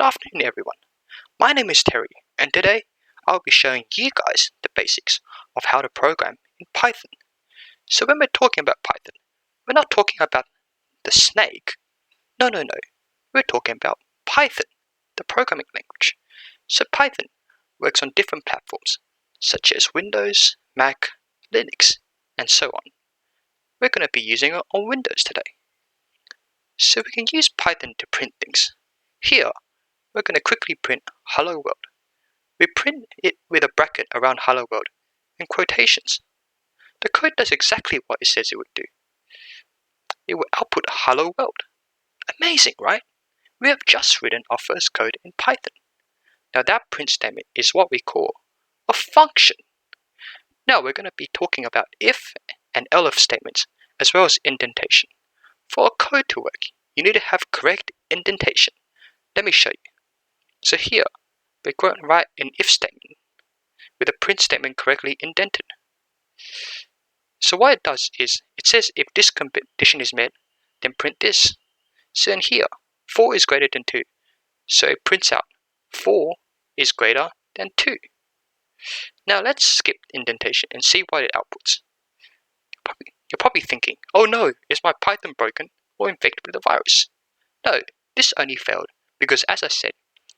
afternoon everyone, my name is Terry and today I'll be showing you guys the basics of how to program in Python. So when we're talking about Python, we're not talking about the snake. No, we're talking about Python, the programming language. So Python works on different platforms such as Windows, Mac, Linux, and so on. We're going to be using it on Windows today. So we can use Python to print things. Here, we're going to quickly print Hello World. We print it with a bracket around Hello World and quotations. The code does exactly what it says it would do. It will output Hello World. Amazing, right? We have just written our first code in Python. Now that print statement is what we call a function. Now we're going to be talking about if and elif statements as well as indentation. For a code to work, you need to have correct indentation. Let me show you. So here, we're going to write an if statement with a print statement correctly indented. So what it does is, it says if this condition is met, then print this. So in here, 4 is greater than 2. So it prints out 4 is greater than 2. Now let's skip indentation and see what it outputs. You're probably thinking, oh no, is my Python broken or infected with a virus? No, this only failed because as I said,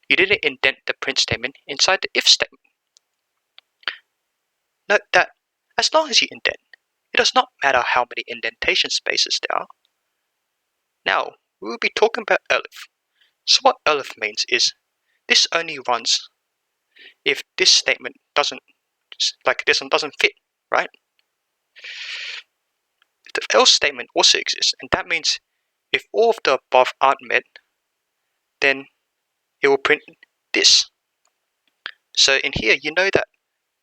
you didn't indent the print statement inside the if statement. Note that as long as you indent, it does not matter how many indentation spaces there are. Now, we will be talking about elif. So what elif means is, this only runs if this statement doesn't fit, right? The else statement also exists, and that means if all of the above aren't met, then it will print this. So in here, you know that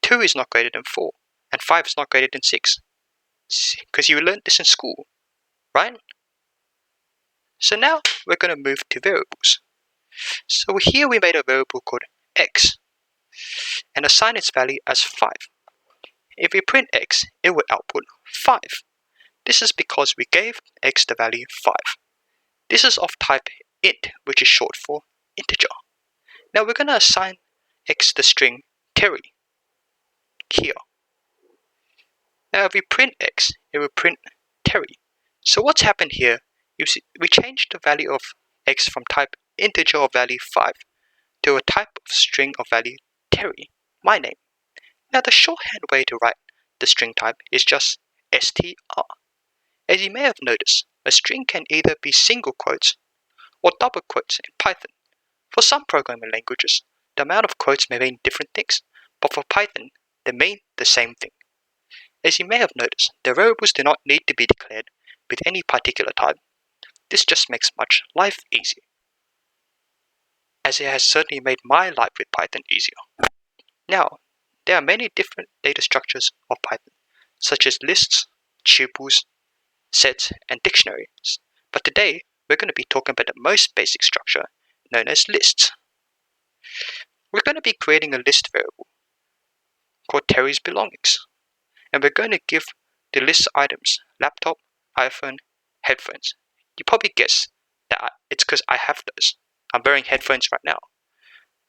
2 is not greater than 4, and 5 is not greater than 6. Because you learned this in school, right? So now we're going to move to variables. So here we made a variable called x and assign its value as 5. If we print x, it will output 5. This is because we gave x the value 5. This is of type int, which is short for integer. Now we're going to assign x the string Terry here. Now if we print x, it will print Terry. So what's happened here, you see, we changed the value of x from type integer of value 5 to a type of string of value Terry, my name. Now the shorthand way to write the string type is just str. As you may have noticed, a string can either be single quotes or double quotes in Python. For some programming languages, the amount of quotes may mean different things, but for Python, they mean the same thing. As you may have noticed, the variables do not need to be declared with any particular type. This just makes life easier, as it has certainly made my life with Python easier. Now, there are many different data structures of Python, such as lists, tuples, sets, and dictionaries. But today, we're going to be talking about the most basic structure, known as lists. We're going to be creating a list variable called Terry's belongings. And we're going to give the list items laptop, iPhone, headphones. You probably guess that it's because I have those. I'm wearing headphones right now.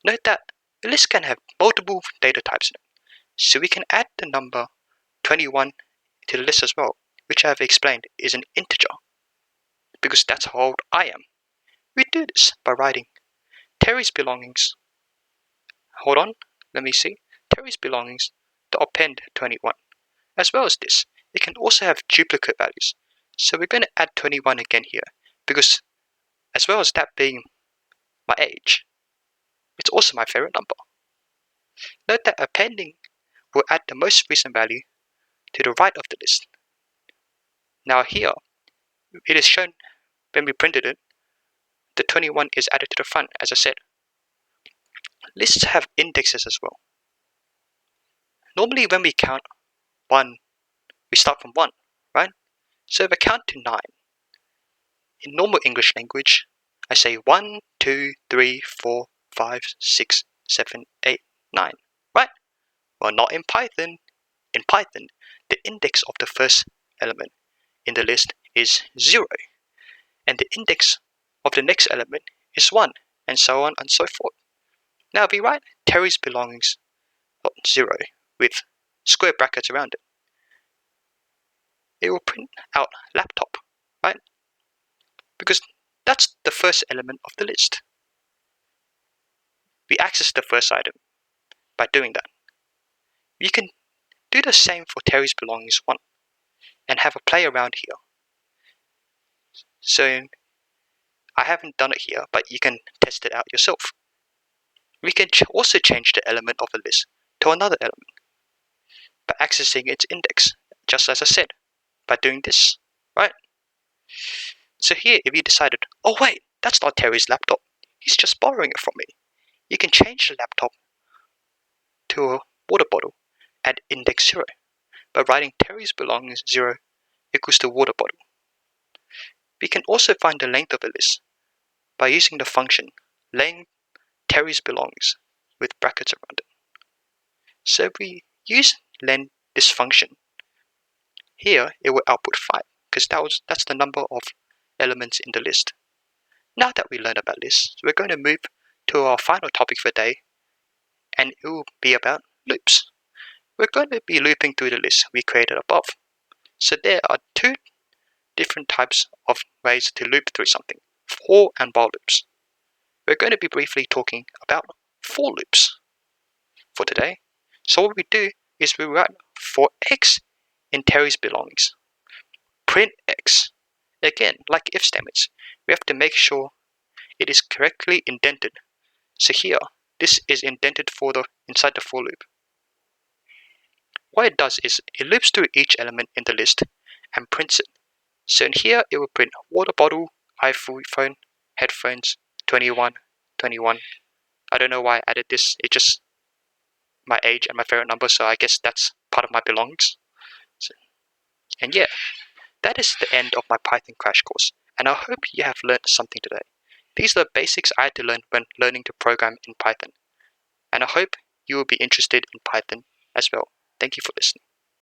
Note that the list can have multiple data types in it. So we can add the number 21 to the list as well, which I have explained is an integer, because that's how old I am. We do this by writing Terry's belongings. Hold on, let me see. Terry's belongings to append 21. As well as this, it can also have duplicate values. So we're going to add 21 again here, because as well as that being my age, it's also my favorite number. Note that appending will add the most recent value to the right of the list. Now here, it is shown when we printed it, the 21 is added to the front, as I said. Lists have indexes as well. Normally when we count 1, we start from 1, right? So if I count to 9, in normal English language, I say 1, 2, 3, 4, 5, 6, 7, 8, 9, right? Well, not in Python. In Python, the index of the first element in the list is 0, and the index of the next element is 1. and so on and so forth. Now if we write Terry's belongings 0 with square brackets around it, it will print out laptop, right? Because that's the first element of the list. We access the first item by doing that. You can do the same for Terry's belongings 1 and have a play around here. So I haven't done it here, but you can test it out yourself. We can also change the element of a list to another element by accessing its index, just as I said, by doing this, right? So here, if you decided, oh wait, that's not Terry's laptop, he's just borrowing it from me, you can change the laptop to a water bottle at index 0 by writing Terry's belongings 0 equals to water bottle. We can also find the length of a list by using the function length Terry's belongings with brackets around it. So if we use len this function, here it will output 5 because that's the number of elements in the list. Now that we learned about lists, we're going to move to our final topic for the day, and it will be about loops. We're going to be looping through the list we created above. So there are 2 different types of ways to loop through something, for and while loops. We're going to be briefly talking about for loops for today. So what we do is we write for x in Terry's belongings. Print x. Again, like if statements, we have to make sure it is correctly indented. So here, this is indented for inside the for loop. What it does is it loops through each element in the list and prints it. So in here, it will print water bottle, iPhone, headphones, 21, 21. I don't know why I added this. It's just my age and my favorite number, so I guess that's part of my belongings. And yeah, that is the end of my Python crash course, and I hope you have learned something today. These are the basics I had to learn when learning to program in Python, and I hope you will be interested in Python as well. Thank you for listening.